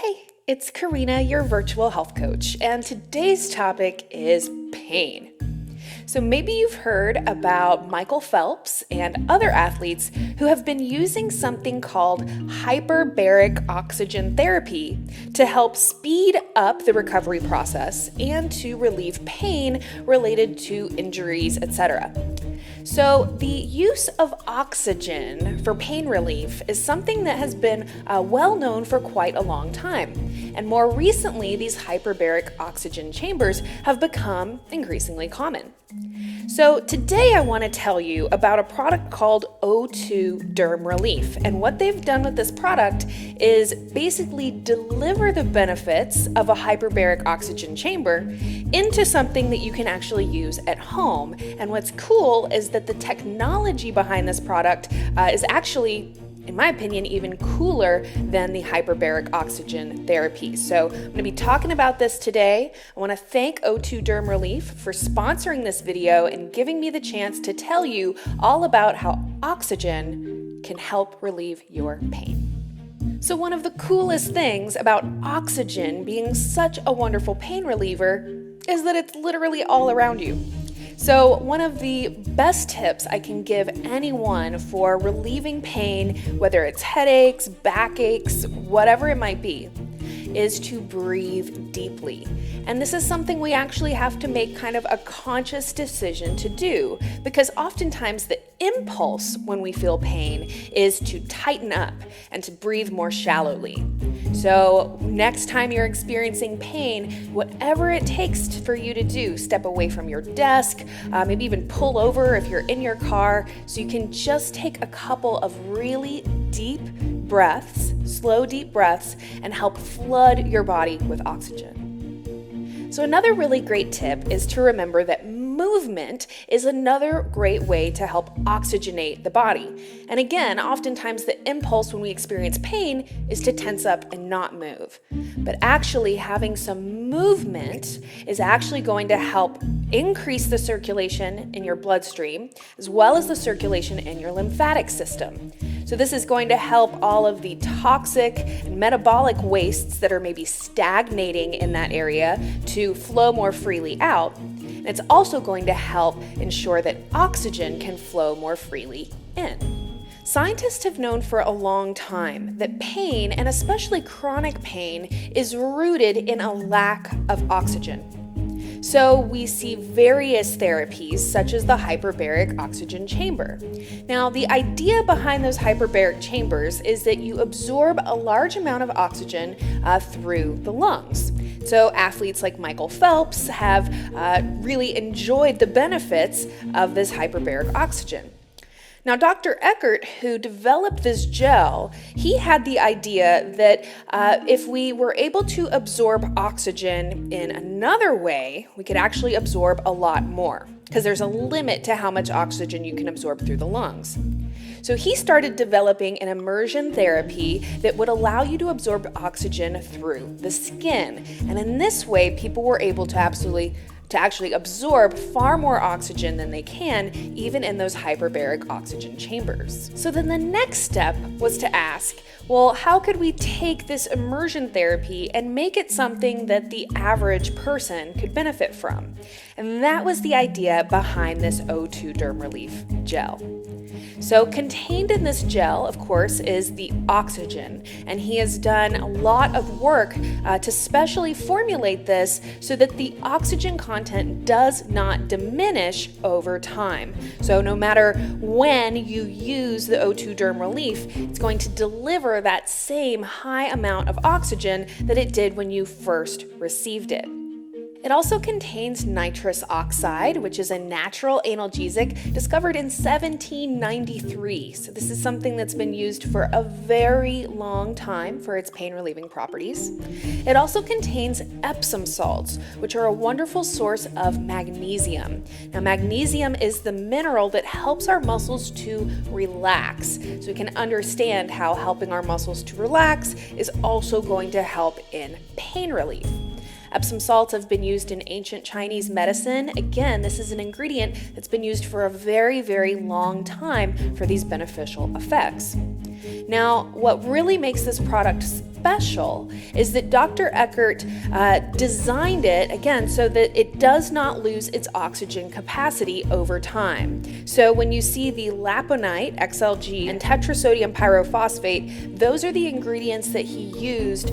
Hey, it's Corrina, your virtual health coach, and today's topic is pain. So maybe you've heard about Michael Phelps and other athletes who have been using something called hyperbaric oxygen therapy to help speed up the recovery process and to relieve pain related to injuries, etc. So the use of oxygen for pain relief is something that has been well known for quite a long time. And more recently, these hyperbaric oxygen chambers have become increasingly common. So today I want to tell you about a product called O2 Derm Relief. And what they've done with this product is basically deliver the benefits of a hyperbaric oxygen chamber into something that you can actually use at home. And what's cool is that the technology behind this product is actually, in my opinion, even cooler than the hyperbaric oxygen therapy. So I'm going to be talking about this today. I want to thank O2 Derm Relief for sponsoring this video and giving me the chance to tell you all about how oxygen can help relieve your pain. So one of the coolest things about oxygen being such a wonderful pain reliever is that it's literally all around you. So one of the best tips I can give anyone for relieving pain, whether it's headaches, backaches, whatever it might be, is to breathe deeply. And this is something we actually have to make kind of a conscious decision to do, because oftentimes the impulse when we feel pain is to tighten up and to breathe more shallowly. So next time you're experiencing pain, whatever it takes for you to do, step away from your desk, maybe even pull over if you're in your car, so you can just take a couple of really deep breaths, slow deep breaths, and help flood your body with oxygen. So another really great tip is to remember that movement is another great way to help oxygenate the body. And again, oftentimes the impulse when we experience pain is to tense up and not move. But actually having some movement is actually going to help increase the circulation in your bloodstream, as well as the circulation in your lymphatic system. So this is going to help all of the toxic and metabolic wastes that are maybe stagnating in that area to flow more freely out. And it's also going to help ensure that oxygen can flow more freely in. Scientists have known for a long time that pain, and especially chronic pain, is rooted in a lack of oxygen. So we see various therapies such as the hyperbaric oxygen chamber. Now, the idea behind those hyperbaric chambers is that you absorb a large amount of oxygen through the lungs. So athletes like Michael Phelps have really enjoyed the benefits of this hyperbaric oxygen. Now, Dr. Eckert, who developed this gel, he had the idea that if we were able to absorb oxygen in another way, we could actually absorb a lot more, because there's a limit to how much oxygen you can absorb through the lungs. So he started developing an immersion therapy that would allow you to absorb oxygen through the skin. And in this way, people were able to actually absorb far more oxygen than they can, even in those hyperbaric oxygen chambers. So then the next step was to ask, well, how could we take this immersion therapy and make it something that the average person could benefit from? And that was the idea behind this O2 Derm Relief gel. So contained in this gel, of course, is the oxygen, and he has done a lot of work to specially formulate this so that the oxygen content does not diminish over time. So no matter when you use the O2 Derm Relief, it's going to deliver that same high amount of oxygen that it did when you first received it. It also contains nitrous oxide, which is a natural analgesic discovered in 1793. So this is something that's been used for a very long time for its pain-relieving properties. It also contains Epsom salts, which are a wonderful source of magnesium. Now, magnesium is the mineral that helps our muscles to relax. So we can understand how helping our muscles to relax is also going to help in pain relief. Epsom salts have been used in ancient Chinese medicine. Again, this is an ingredient that's been used for a very, very long time for these beneficial effects. Now, what really makes this product special is that Dr. Eckert designed it, again, so that it does not lose its oxygen capacity over time. So when you see the laponite, XLG, and tetrasodium pyrophosphate, those are the ingredients that he used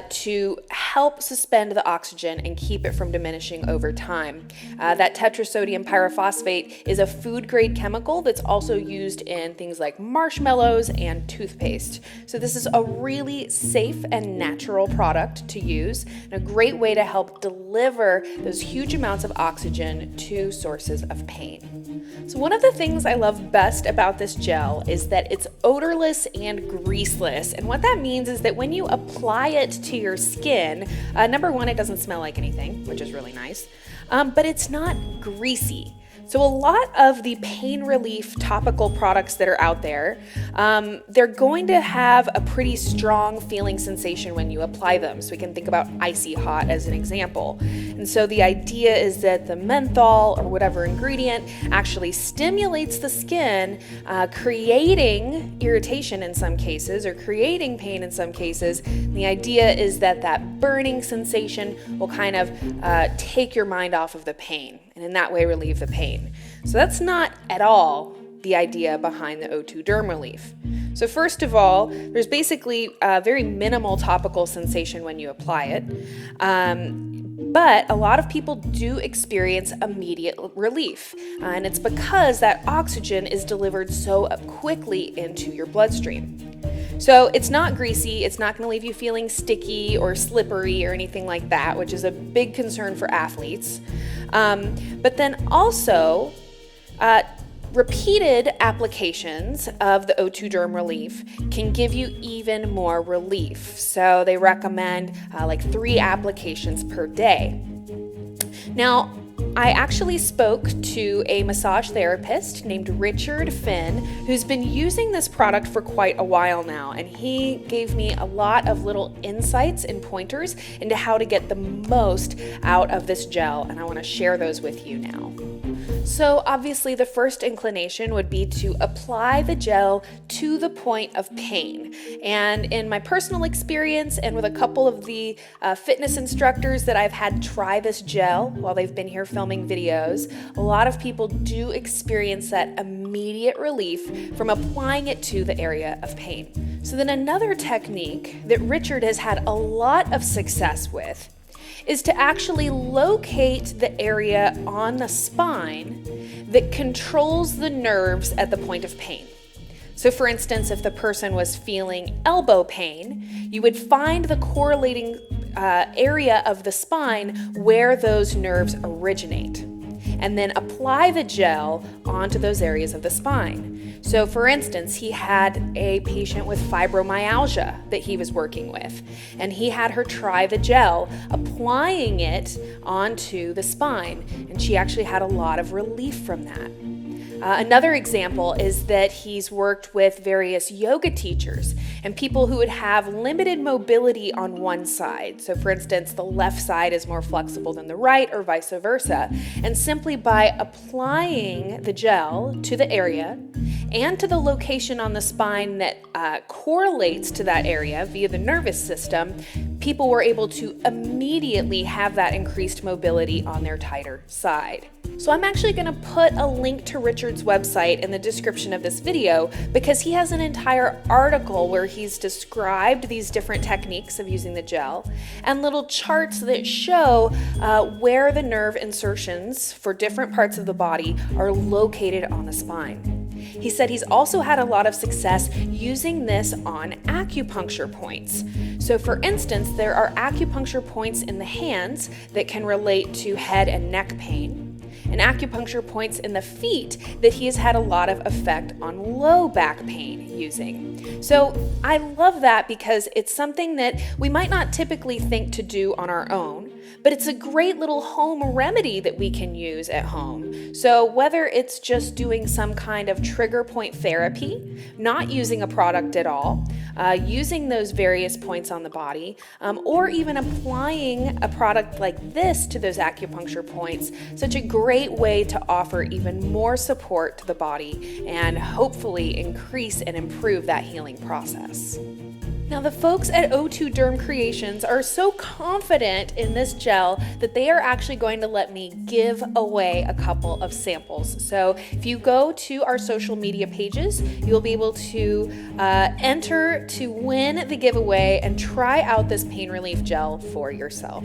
to help suspend the oxygen and keep it from diminishing over time. That tetrasodium pyrophosphate is a food-grade chemical that's also used in things like marshmallows and toothpaste. So this is a really safe and natural product to use, and a great way to help deliver those huge amounts of oxygen to sources of pain. So one of the things I love best about this gel is that it's odorless and greaseless. And what that means is that when you apply it to your skin, number one, it doesn't smell like anything, which is really nice, but it's not greasy. So a lot of the pain relief topical products that are out there, they're going to have a pretty strong feeling sensation when you apply them. So we can think about icy hot as an example. And so the idea is that the menthol or whatever ingredient actually stimulates the skin, creating irritation in some cases or creating pain in some cases. And the idea is that that burning sensation will kind of take your mind off of the pain, and in that way relieve the pain. So that's not at all the idea behind the O2 Derm Relief. So first of all, there's basically a very minimal topical sensation when you apply it, but a lot of people do experience immediate relief, and it's because that oxygen is delivered so quickly into your bloodstream. So it's not greasy, it's not going to leave you feeling sticky or slippery or anything like that, which is a big concern for athletes. But then also, repeated applications of the O2 Derm Relief can give you even more relief. So they recommend like 3 applications per day. Now, I actually spoke to a massage therapist named Richard Finn, who's been using this product for quite a while now, and he gave me a lot of little insights and pointers into how to get the most out of this gel, and I want to share those with you now. So obviously the first inclination would be to apply the gel to the point of pain. And in my personal experience and with a couple of the fitness instructors that I've had try this gel while they've been here filming videos, a lot of people do experience that immediate relief from applying it to the area of pain. So then another technique that Richard has had a lot of success with is to actually locate the area on the spine that controls the nerves at the point of pain. So for instance, if the person was feeling elbow pain, you would find the correlating area of the spine where those nerves originate, and then apply the gel onto those areas of the spine. So for instance, he had a patient with fibromyalgia that he was working with, and he had her try the gel, applying it onto the spine, and she actually had a lot of relief from that. Another example is that he's worked with various yoga teachers and people who would have limited mobility on one side. So for instance, the left side is more flexible than the right or vice versa. And simply by applying the gel to the area and to the location on the spine that correlates to that area via the nervous system, people were able to immediately have that increased mobility on their tighter side. So I'm actually going to put a link to Richard's website in the description of this video because he has an entire article where he's described these different techniques of using the gel and little charts that show where the nerve insertions for different parts of the body are located on the spine. He said he's also had a lot of success using this on acupuncture points. So for instance, there are acupuncture points in the hands that can relate to head and neck pain, and acupuncture points in the feet that he has had a lot of effect on low back pain using. So I love that because it's something that we might not typically think to do on our own, but it's a great little home remedy that we can use at home. So whether it's just doing some kind of trigger point therapy, not using a product at all, using those various points on the body, or even applying a product like this to those acupuncture points, such a great way to offer even more support to the body and hopefully increase and improve that healing process. Now, the folks at O2 Derm Creations are so confident in this gel that they are actually going to let me give away a couple of samples. So if you go to our social media pages, you'll be able to enter to win the giveaway and try out this pain relief gel for yourself.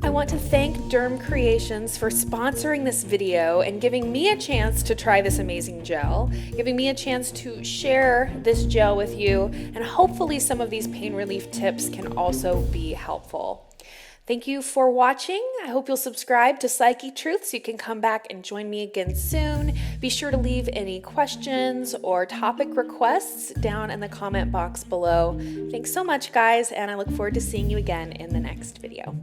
I want to thank Derm Creations for sponsoring this video and giving me a chance to try this amazing gel, giving me a chance to share this gel with you, and hopefully some of these pain relief tips can also be helpful. Thank you for watching. I hope you'll subscribe to Psychetruth so you can come back and join me again soon. Be sure to leave any questions or topic requests down in the comment box below. Thanks so much, guys, and I look forward to seeing you again in the next video.